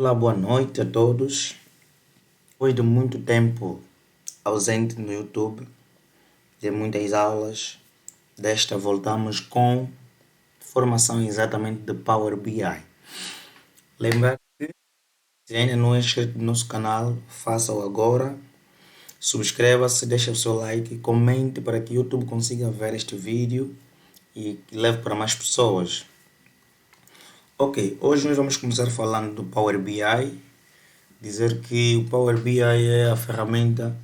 Olá, boa noite a todos. Depois de muito tempo ausente no YouTube, de muitas aulas, desta voltamos com formação exatamente de Power BI. Lembrar que se ainda não é inscrito no nosso canal, faça-o agora. Subscreva-se, deixe o seu like, comente para que o YouTube consiga ver este vídeo e leve para mais pessoas. Ok, hoje nós vamos começar falando do Power BI. Dizer que o Power BI é a ferramenta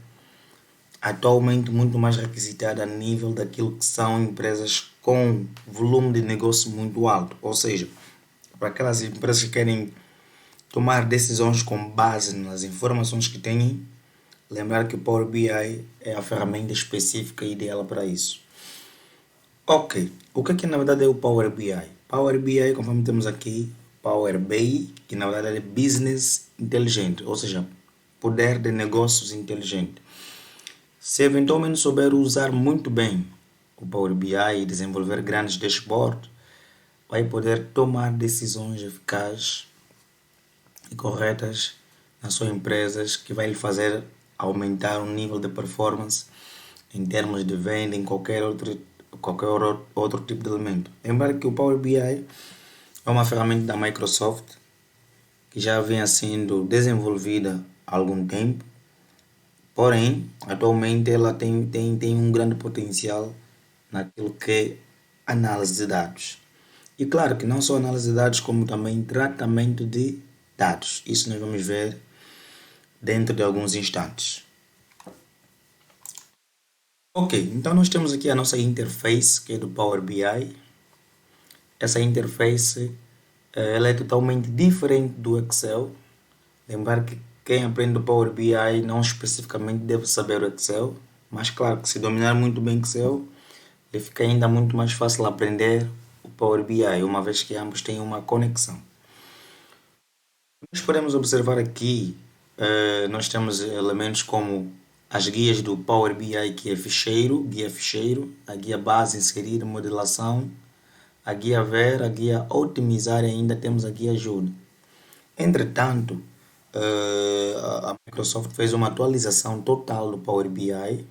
atualmente muito mais requisitada a nível daquilo que são empresas com volume de negócio muito alto, ou seja, para aquelas empresas que querem tomar decisões com base nas informações que têm, lembrar que o Power BI é a ferramenta específica e ideal para isso. Ok, o que na verdade é o Power BI? Power BI, conforme temos aqui, Power BI, que na verdade é Business Inteligente, ou seja, poder de negócios inteligente. Se eventualmente souber usar muito bem o Power BI e desenvolver grandes dashboards, vai poder tomar decisões eficazes e corretas nas suas empresas que vai lhe fazer aumentar o nível de performance em termos de venda, em qualquer outro tipo de elemento. Lembrar que o Power BI é uma ferramenta da Microsoft que já vem sendo desenvolvida há algum tempo, porém, atualmente ela tem um grande potencial naquilo que é análise de dados. E claro que não só análise de dados, como também tratamento de dados. Isso nós vamos ver dentro de alguns instantes. Ok, então nós temos aqui a nossa interface, que é do Power BI. Essa interface ela é totalmente diferente do Excel. Lembrar que quem aprende o Power BI não especificamente deve saber o Excel, mas claro que se dominar muito bem Excel, ele fica ainda muito mais fácil aprender o Power BI, uma vez que ambos têm uma conexão. Nós podemos observar aqui, nós temos elementos como as guias do Power BI, que é guia ficheiro, a guia base, inserir, modelação, a guia ver, a guia otimizar e ainda temos a guia ajuda. Entretanto, a Microsoft fez uma atualização total do Power BI,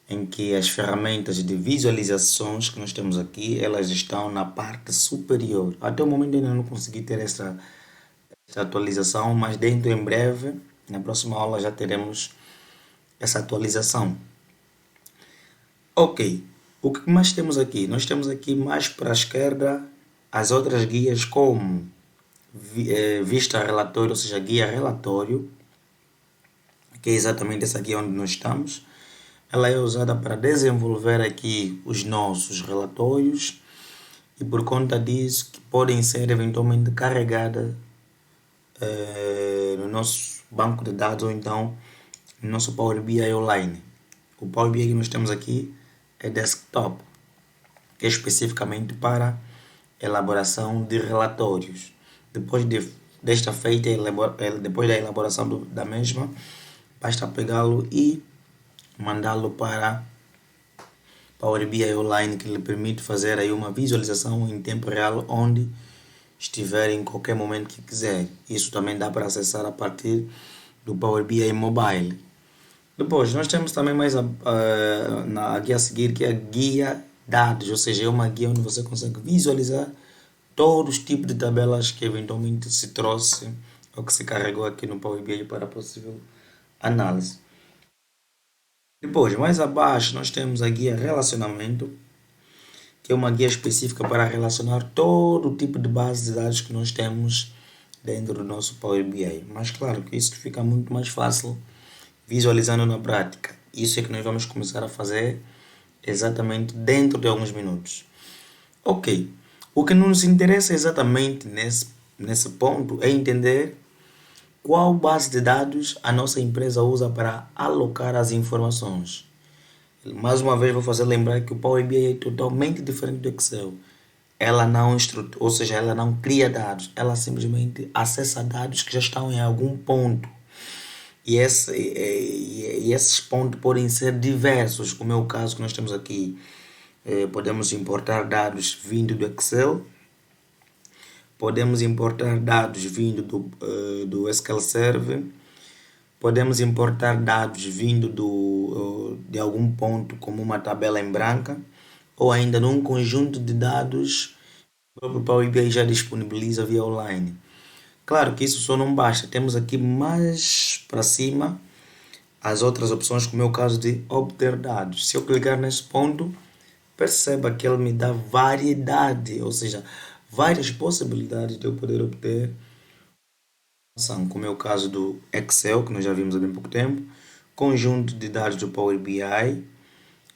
em que as ferramentas de visualizações que nós temos aqui, elas estão na parte superior. Até o momento ainda não consegui ter essa atualização, mas dentro em breve, na próxima aula já teremos essa atualização. Ok, o que mais temos aqui? Nós temos aqui mais para a esquerda as outras guias como vista relatório, ou seja, guia relatório, que é exatamente essa aqui onde nós estamos. Ela é usada para desenvolver aqui os nossos relatórios e por conta disso que podem ser eventualmente carregadas no nosso banco de dados ou então no nosso Power BI online. O Power BI que nós temos aqui é desktop, que é especificamente para elaboração de relatórios. Desta feita, depois da elaboração da mesma, basta pegá-lo e mandá-lo para Power BI online, que lhe permite fazer aí uma visualização em tempo real onde estiver em qualquer momento que quiser. Isso também dá para acessar a partir do Power BI mobile. Depois nós temos também mais na guia a seguir, que é a guia dados, ou seja, é uma guia onde você consegue visualizar todos os tipos de tabelas que eventualmente se trouxe ou que se carregou aqui no Power BI para possível análise. Depois, mais abaixo, nós temos a guia relacionamento, que é uma guia específica para relacionar todo tipo de base de dados que nós temos dentro do nosso Power BI. Mas claro que isso fica muito mais fácil visualizando na prática. Isso é que nós vamos começar a fazer exatamente dentro de alguns minutos. Ok, o que nos interessa exatamente nesse ponto é entender qual base de dados a nossa empresa usa para alocar as informações. Mais uma vez vou fazer lembrar que o Power BI é totalmente diferente do Excel. Ela não ou seja, ela não cria dados, ela simplesmente acessa dados que já estão em algum ponto. E esses pontos podem ser diversos, como é o caso que nós temos aqui. Podemos importar dados vindo do Excel, podemos importar dados vindo do SQL Server, podemos importar dados vindo de algum ponto, como uma tabela em branca, ou ainda num conjunto de dados que o próprio Power BI já disponibiliza via online. Claro que isso só não basta, temos aqui mais para cima as outras opções, como é o caso de obter dados. Se eu clicar nesse ponto, perceba que ele me dá variedade, ou seja, várias possibilidades de eu poder obter informação, como é o caso do Excel, que nós já vimos há bem pouco tempo, conjunto de dados do Power BI,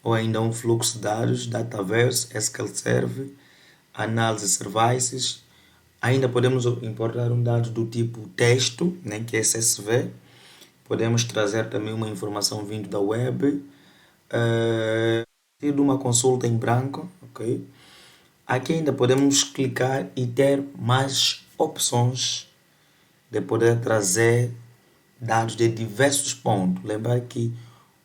ou ainda um fluxo de dados, Dataverse, SQL Server, análise services. Ainda podemos importar um dado do tipo texto, né, que é CSV. Podemos trazer também uma informação vindo da web, ter uma consulta em branco, ok? Aqui ainda podemos clicar e ter mais opções de poder trazer dados de diversos pontos. Lembrar que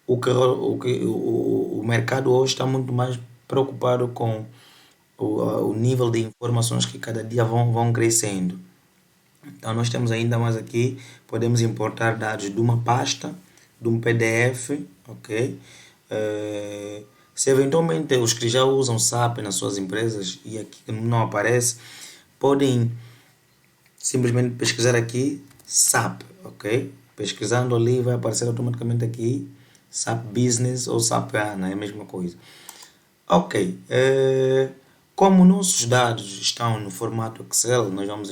o mercado hoje está muito mais preocupado com o nível de informações que cada dia vão crescendo. Então nós temos ainda mais aqui, podemos importar dados de uma pasta, de um PDF, ok? Se eventualmente os que já usam SAP nas suas empresas e aqui não aparece, podem simplesmente pesquisar aqui SAP, ok? Pesquisando ali vai aparecer automaticamente aqui SAP Business ou SAP HANA, é a mesma coisa. Ok, como nossos dados estão no formato Excel, nós vamos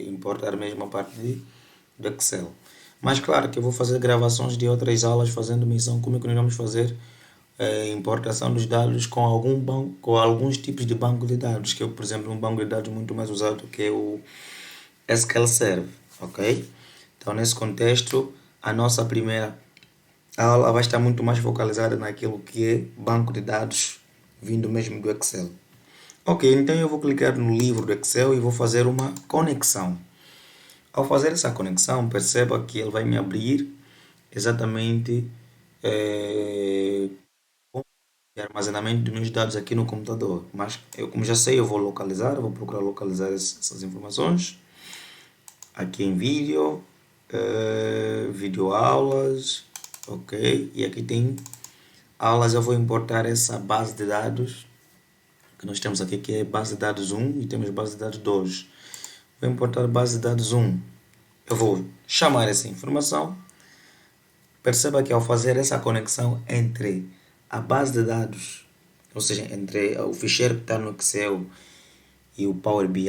importar mesmo a partir do Excel. Mas claro que eu vou fazer gravações de outras aulas fazendo menção como é que nós vamos fazer importação dos dados com com alguns tipos de banco de dados, que é, por exemplo, um banco de dados muito mais usado que é o SQL Server, ok? Então, nesse contexto, a nossa primeira aula vai estar muito mais focalizada naquilo que é banco de dados vindo mesmo do Excel. Ok, então eu vou clicar no livro do Excel e vou fazer uma conexão. Ao fazer essa conexão, perceba que ele vai me abrir exatamente o armazenamento dos meus dados aqui no computador. Mas eu, como já sei, eu vou localizar, eu vou procurar localizar essas informações aqui em vídeo, vídeo aulas, ok? E aqui tem aulas, eu vou importar essa base de dados que nós temos aqui, que é base de dados 1 e temos base de dados 2. Vou importar base de dados 1. Eu vou chamar essa informação. Perceba que ao fazer essa conexão entre a base de dados, ou seja, entre o ficheiro que está no Excel e o Power BI,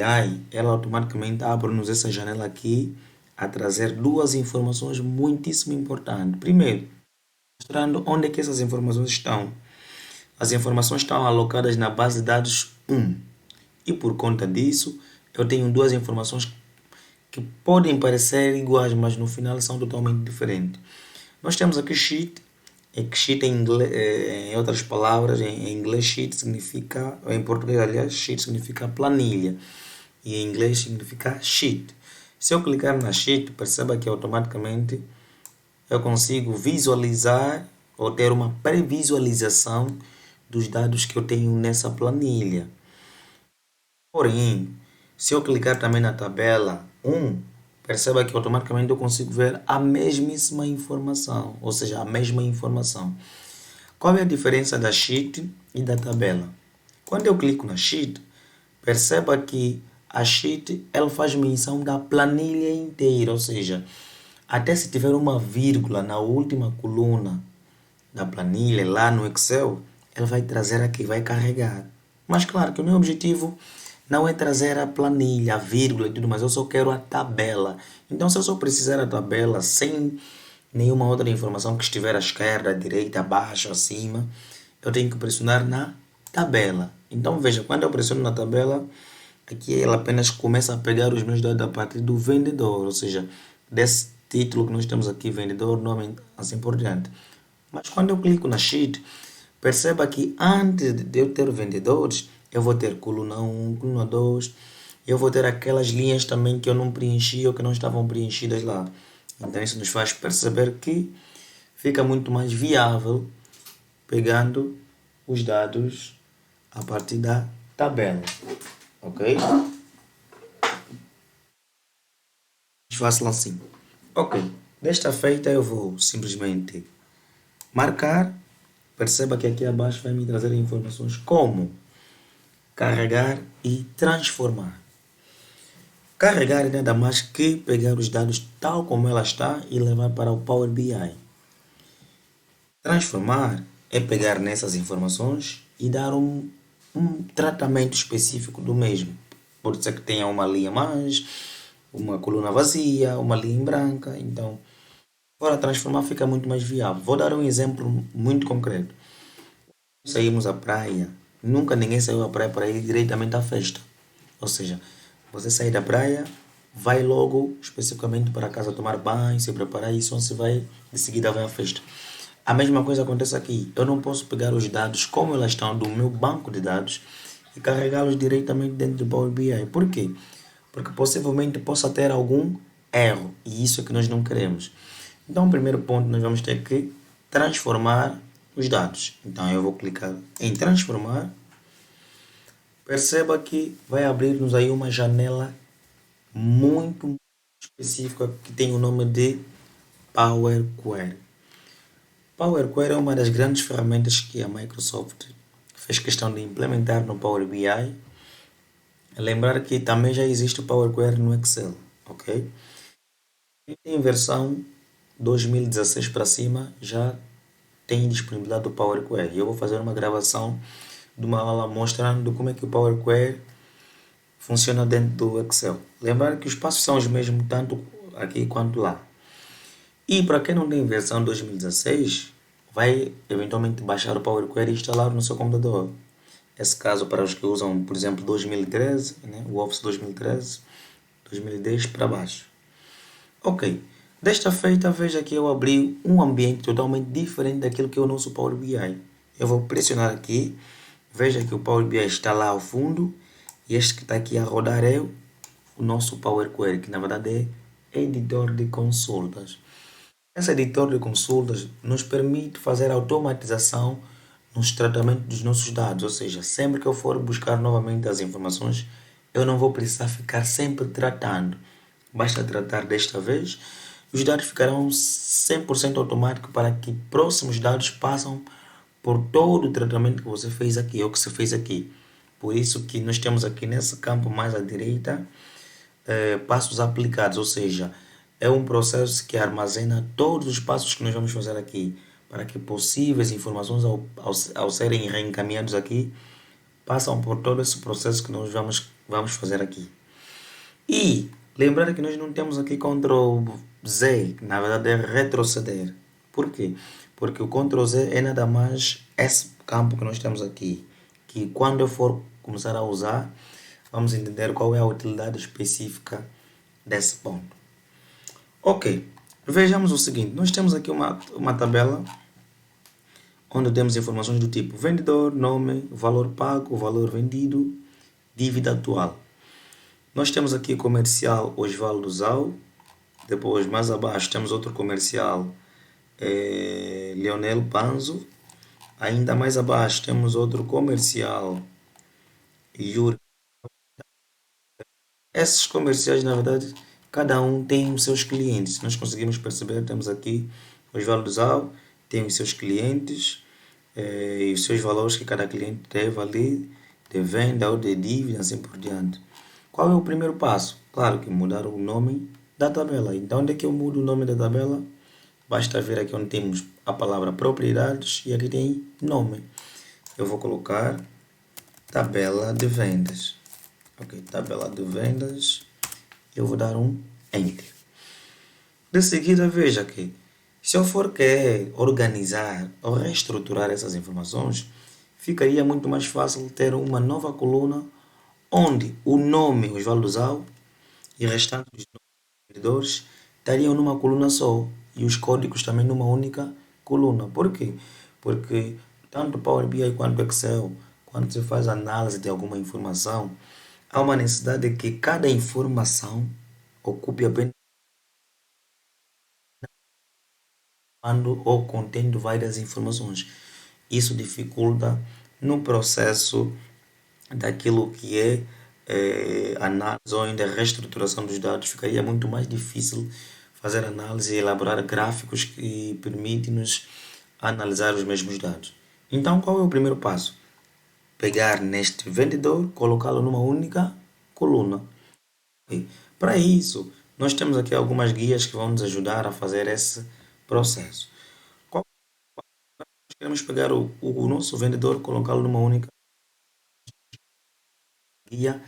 ela automaticamente abre-nos essa janela aqui a trazer duas informações muitíssimo importantes. Primeiro, mostrando onde é que essas informações estão. As informações estão alocadas na base de dados 1. E por conta disso, eu tenho duas informações que podem parecer iguais, mas no final são totalmente diferentes. Nós temos aqui sheet, que sheet em outras palavras, em inglês sheet significa, em português aliás, sheet significa planilha e em inglês significa sheet. Se eu clicar na sheet, perceba que automaticamente eu consigo visualizar ou ter uma previsualização dos dados que eu tenho nessa planilha. Porém, se eu clicar também na tabela 1, perceba que automaticamente eu consigo ver a mesmíssima informação, ou seja, a mesma informação. Qual é a diferença da sheet e da tabela? Quando eu clico na sheet, perceba que a sheet ela faz menção da planilha inteira, ou seja, até se tiver uma vírgula na última coluna da planilha lá no Excel, ela vai trazer aqui, vai carregar. Mas claro que o meu objetivo não é trazer a planilha, a vírgula e tudo mais, eu só quero a tabela. Então, se eu só precisar da tabela sem nenhuma outra informação que estiver à esquerda, à direita, abaixo, acima, eu tenho que pressionar na tabela. Então, veja, quando eu pressiono na tabela, aqui ela apenas começa a pegar os meus dados a partir do vendedor, ou seja, desse título que nós temos aqui, vendedor, nome, assim por diante. Mas quando eu clico na sheet, perceba que antes de eu ter vendedores, eu vou ter coluna 1, coluna 2, eu vou ter aquelas linhas também que eu não preenchi ou que não estavam preenchidas lá. Então isso nos faz perceber que fica muito mais viável pegando os dados a partir da tabela, ok? fácil assim. Ok, desta feita eu vou simplesmente marcar. Perceba que aqui abaixo vai me trazer informações como carregar e transformar. Carregar é nada mais que pegar os dados tal como ela está e levar para o Power BI. Transformar é pegar nessas informações e dar um tratamento específico do mesmo. Pode ser que tenha uma linha mais, uma coluna vazia, uma linha em branca. Então, para transformar fica muito mais viável. Vou dar um exemplo muito concreto. Saímos à praia. Nunca ninguém saiu à praia para ir diretamente à festa. Ou seja, você sai da praia, vai logo especificamente para casa tomar banho, se preparar e só se vai, de seguida vai à festa. A mesma coisa acontece aqui. Eu não posso pegar os dados como elas estão do meu banco de dados e carregá-los diretamente dentro do Power BI. Por quê? Porque possivelmente possa ter algum erro e isso é que nós não queremos. Então, o primeiro ponto, nós vamos ter que transformar os dados. Então, eu vou clicar em transformar. Perceba que vai abrir-nos aí uma janela muito específica que tem o nome de Power Query. Power Query é uma das grandes ferramentas que a Microsoft fez questão de implementar no Power BI. Lembrar que também já existe o Power Query no Excel, ok? Em versão 2016 para cima já tem disponibilidade do Power Query. Eu vou fazer uma gravação de uma aula mostrando como é que o Power Query funciona dentro do Excel. Lembrar que os passos são os mesmos tanto aqui quanto lá. E para quem não tem versão 2016, vai eventualmente baixar o Power Query e instalar no seu computador. Esse caso para os que usam, por exemplo, 2013, né? O Office 2013, 2010 para baixo. Ok, desta feita veja que eu abri um ambiente totalmente diferente daquilo que é o nosso Power BI. Eu vou pressionar aqui, veja que o Power BI está lá ao fundo e este que está aqui a rodar é o nosso Power Query, que na verdade é editor de consultas. Esse editor de consultas nos permite fazer automatização nos tratamentos dos nossos dados, ou seja, sempre que eu for buscar novamente as informações, eu não vou precisar ficar sempre tratando. Basta tratar desta vez, os dados ficarão 100% automáticos para que próximos dados passam por todo o tratamento que você fez aqui ou que se fez aqui. Por isso que nós temos aqui nesse campo mais à direita passos aplicados, ou seja, é um processo que armazena todos os passos que nós vamos fazer aqui, para que possíveis informações ao serem reencaminhados aqui, passam por todo esse processo que nós vamos fazer aqui. E lembrar que nós não temos aqui Ctrl Z, que na verdade é retroceder. Por quê? Porque o Ctrl Z é nada mais esse campo que nós temos aqui, que quando eu for começar a usar, vamos entender qual é a utilidade específica desse ponto. Ok, vejamos o seguinte, nós temos aqui uma tabela onde temos informações do tipo vendedor, nome, valor pago, valor vendido, dívida atual. Nós temos aqui comercial Osvaldo Zau, depois mais abaixo temos outro comercial Leonel Panzo, ainda mais abaixo temos outro comercial Yuri. Esses comerciais, na verdade, cada um tem os seus clientes. Nós conseguimos perceber, temos aqui Osvaldo Zau, tem os seus clientes e os seus valores que cada cliente deve ali, de venda ou de dívida, assim por diante. Qual é o primeiro passo? Claro que mudar o nome da tabela. Então, onde é que eu mudo o nome da tabela? Basta ver aqui onde temos a palavra propriedades e aqui tem nome. Eu vou colocar tabela de vendas. Ok, tabela de vendas. Eu vou dar um Enter. De seguida, veja que se eu for querer organizar ou reestruturar essas informações, ficaria muito mais fácil ter uma nova coluna onde o nome Osvaldo Zau e o restante dos vendedores estariam numa coluna só e os códigos também numa única coluna. Por quê? Porque tanto Power BI quanto Excel, quando se faz análise de alguma informação, há uma necessidade de que cada informação ocupe apenas ou contendo várias informações. Isso dificulta no processo daquilo que é análise ou ainda reestruturação dos dados, ficaria muito mais difícil fazer análise e elaborar gráficos que permitem-nos analisar os mesmos dados. Então, qual é o primeiro passo? Pegar neste vendedor, colocá-lo numa única coluna. Ok? Para isso, nós temos aqui algumas guias que vão nos ajudar a fazer esse processo. Qual- Nós queremos pegar o nosso vendedor, colocá-lo numa única guia,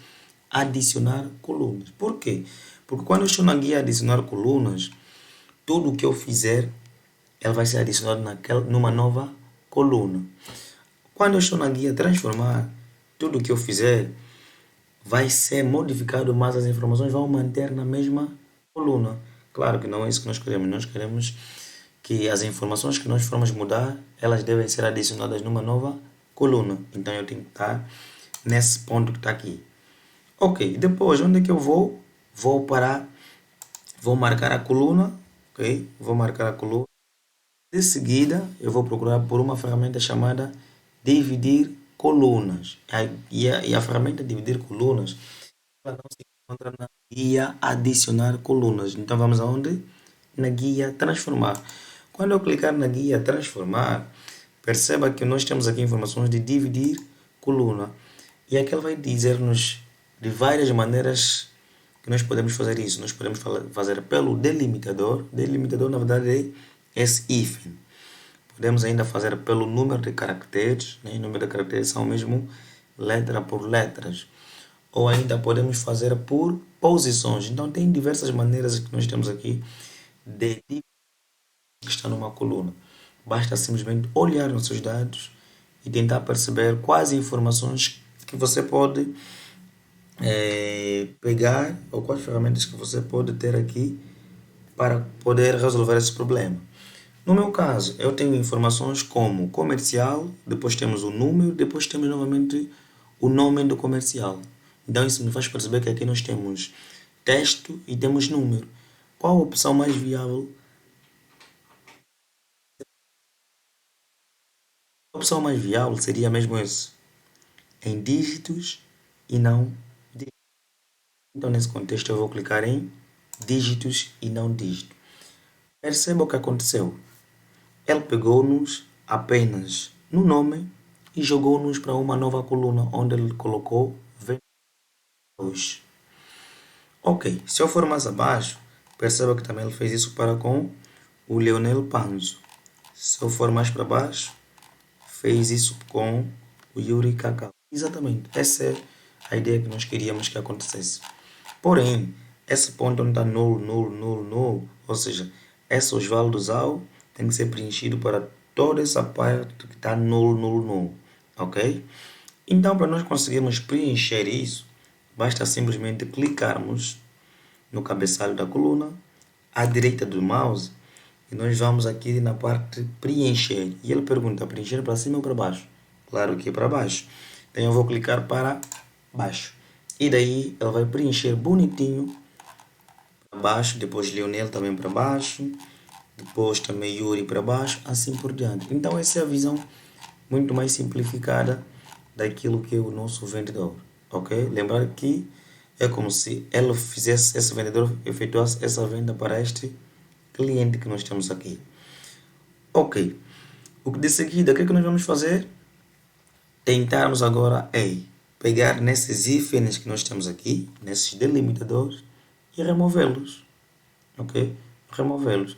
adicionar colunas. Por quê? Porque quando eu estou na guia adicionar colunas, tudo o que eu fizer, ele vai ser adicionado numa nova coluna. Quando eu estou na guia transformar, tudo o que eu fizer vai ser modificado, mas as informações vão manter na mesma coluna. Claro que não é isso que nós queremos. Nós queremos que as informações que nós formos mudar, elas devem ser adicionadas numa nova coluna. Então eu tenho que estar nesse ponto que está aqui. Ok, depois onde é que eu vou? Vou marcar a coluna, ok? Vou marcar a coluna. De seguida, eu vou procurar por uma ferramenta chamada dividir colunas. E a ferramenta dividir colunas, ela não se encontra na guia adicionar colunas. Então vamos aonde? Na guia transformar. Quando eu clicar na guia transformar, perceba que nós temos aqui informações de dividir coluna. E aqui ela vai dizer-nos de várias maneiras que nós podemos fazer isso. Nós podemos fazer pelo delimitador. Delimitador, na verdade, é esse hífen. Podemos ainda fazer pelo número de caracteres. Né? O número de caracteres são mesmo letra por letras. Ou ainda podemos fazer por posições. Então, tem diversas maneiras que nós temos aqui de dividir que está numa coluna. Basta simplesmente olhar nos seus dados e tentar perceber quais informações que você pode pegar ou quais ferramentas que você pode ter aqui para poder resolver esse problema. No meu caso, eu tenho informações como comercial, depois temos o número, depois temos novamente o nome do comercial. Então isso me faz perceber que aqui nós temos texto e temos número. Qual a opção mais viável? A opção mais viável seria mesmo esse, em dígitos e não dígitos. Então nesse contexto eu vou clicar em dígitos e não dígito. Perceba o que aconteceu. Ele pegou-nos apenas no nome e jogou-nos para uma nova coluna onde ele colocou vendedores. Ok, se eu for mais abaixo, perceba que também ele fez isso para com o Leonel Panzo. Se eu for mais para baixo, fez isso com o Yuri Kaká. Exatamente, essa é a ideia que nós queríamos que acontecesse. Porém, esse ponto onde está null, null, null, null, ou seja, esse Osvaldo Zau tem que ser preenchido para toda essa parte que está null, null, null, ok? Então, para nós conseguirmos preencher isso, basta simplesmente clicarmos no cabeçalho da coluna, à direita do mouse, e nós vamos aqui na parte preencher. E ele pergunta, preencher para cima ou para baixo? Claro que é para baixo. Então eu vou clicar para baixo. E daí ele vai preencher bonitinho para baixo, depois Leonel também para baixo, depois também Yuri para baixo, assim por diante. Então essa é a visão muito mais simplificada daquilo que é o nosso vendedor, ok? Lembrar que é como se ele fizesse, esse vendedor efetuasse essa venda para este cliente que nós temos aqui. Ok, o que de seguida, o que é que nós vamos fazer? Tentarmos agora pegar nesses ífenes que nós temos aqui, nesses delimitadores, e removê-los, ok? Removê-los.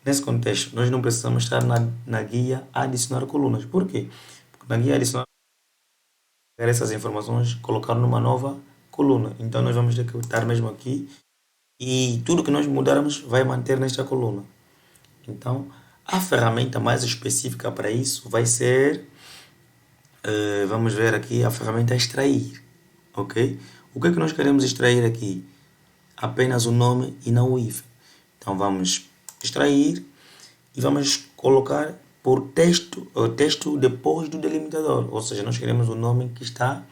Nesse contexto, nós não precisamos estar na guia adicionar colunas. Por quê? Porque na guia adicionar pegar essas informações, colocar numa nova coluna. Então nós vamos ter que estar mesmo aqui e tudo que nós mudarmos vai manter nesta coluna. Então a ferramenta mais específica para isso vai ser, vamos ver aqui, a ferramenta extrair, ok? O que é que nós queremos extrair aqui? Apenas o nome e não o hífen. Então vamos extrair e vamos colocar por texto, o texto depois do delimitador, ou seja, nós queremos o nome que está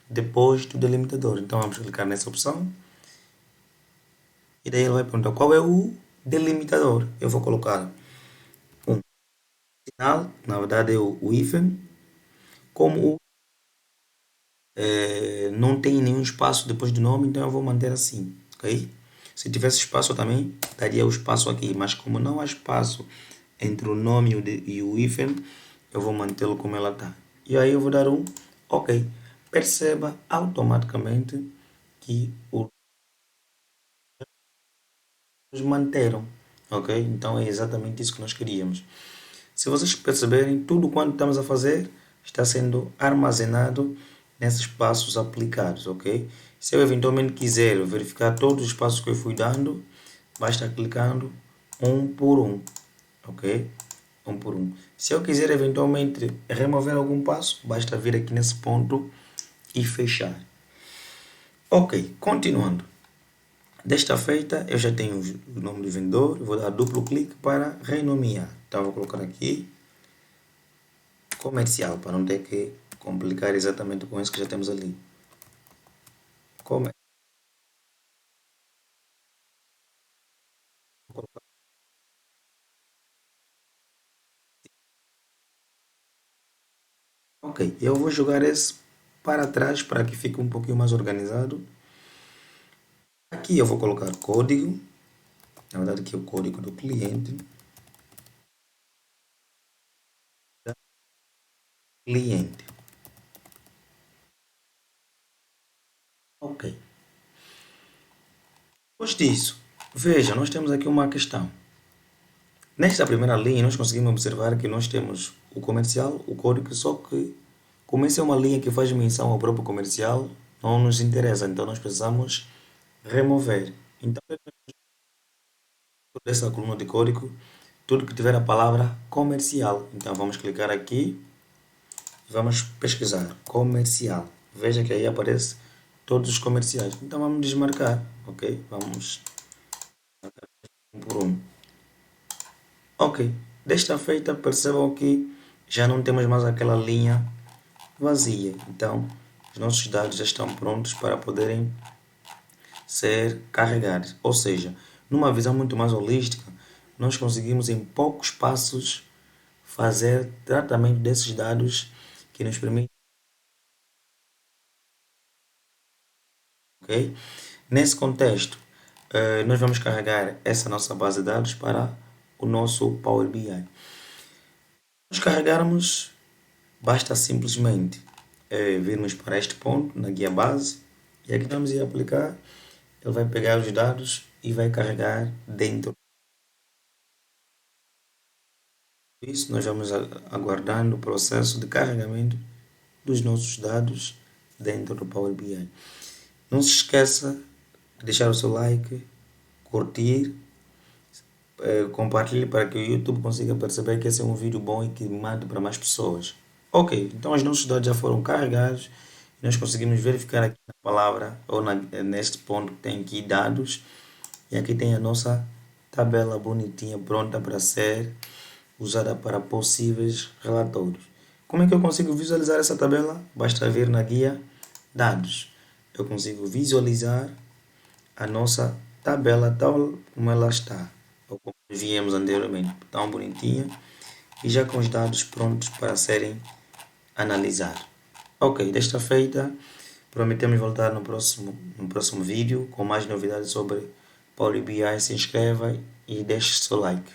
depois do delimitador. Então vamos clicar nessa opção e daí ele vai perguntar qual é o delimitador. Eu vou colocar um sinal, na verdade é o hífen, como o não tem nenhum espaço depois do nome, então eu vou manter assim, ok? Se tivesse espaço também, daria o espaço aqui, mas como não há espaço entre o nome e o hífen, eu vou mantê-lo como ela está. E aí eu vou dar um ok. Perceba automaticamente que os manteram, ok? Então é exatamente isso que nós queríamos. Se vocês perceberem, tudo quanto estamos a fazer está sendo armazenado nesses passos aplicados, ok? Se eu eventualmente quiser verificar todos os passos que eu fui dando, basta clicando um por um, ok? Um por um. Se eu quiser eventualmente remover algum passo, basta vir aqui nesse ponto e fechar. Ok, continuando. Desta feita, eu já tenho o nome do vendedor, vou dar duplo clique para renomear. Então, vou colocar aqui comercial, para não ter que complicar exatamente com isso que já temos ali. Ok, eu vou jogar esse para trás para que fique um pouquinho mais organizado. Aqui eu vou colocar código, na verdade aqui é o código do cliente. Cliente. Ok. Depois disso, veja, nós temos aqui uma questão. Nesta primeira linha, nós conseguimos observar que nós temos o comercial, o código, só que como essa é uma linha que faz menção ao próprio comercial, não nos interessa, então nós precisamos remover. Então, dessa coluna de código, tudo que tiver a palavra comercial. Então, vamos clicar aqui e vamos pesquisar comercial. Veja que aí aparece todos os comerciais. Então, vamos desmarcar, ok? Vamos um por um. Ok, desta feita percebam que já não temos mais aquela linha vazia. Então, os nossos dados já estão prontos para poderem ser carregados. Ou seja, numa visão muito mais holística, nós conseguimos em poucos passos fazer tratamento desses dados que nos permite, ok? Nesse contexto, nós vamos carregar essa nossa base de dados para o nosso Power BI. Nós carregarmos, basta simplesmente virmos para este ponto na guia base e aqui vamos ir aplicar. Ele vai pegar os dados e vai carregar dentro disso. Nós vamos aguardando o processo de carregamento dos nossos dados dentro do Power BI. Não se esqueça de deixar o seu like, curtir, compartilhe para que o YouTube consiga perceber que esse é um vídeo bom e que mande para mais pessoas. Ok, então os nossos dados já foram carregados e nós conseguimos verificar aqui na palavra ou neste ponto que tem aqui dados e aqui tem a nossa tabela bonitinha pronta para ser usada para possíveis relatórios. Como é que eu consigo visualizar essa tabela? Basta vir na guia dados. Eu consigo visualizar a nossa tabela tal como ela está, ou como viemos anteriormente, tão bonitinha e já com os dados prontos para serem analisados. Ok, desta feita, prometemos voltar no próximo vídeo com mais novidades sobre Power BI. Se inscreva e deixe seu like.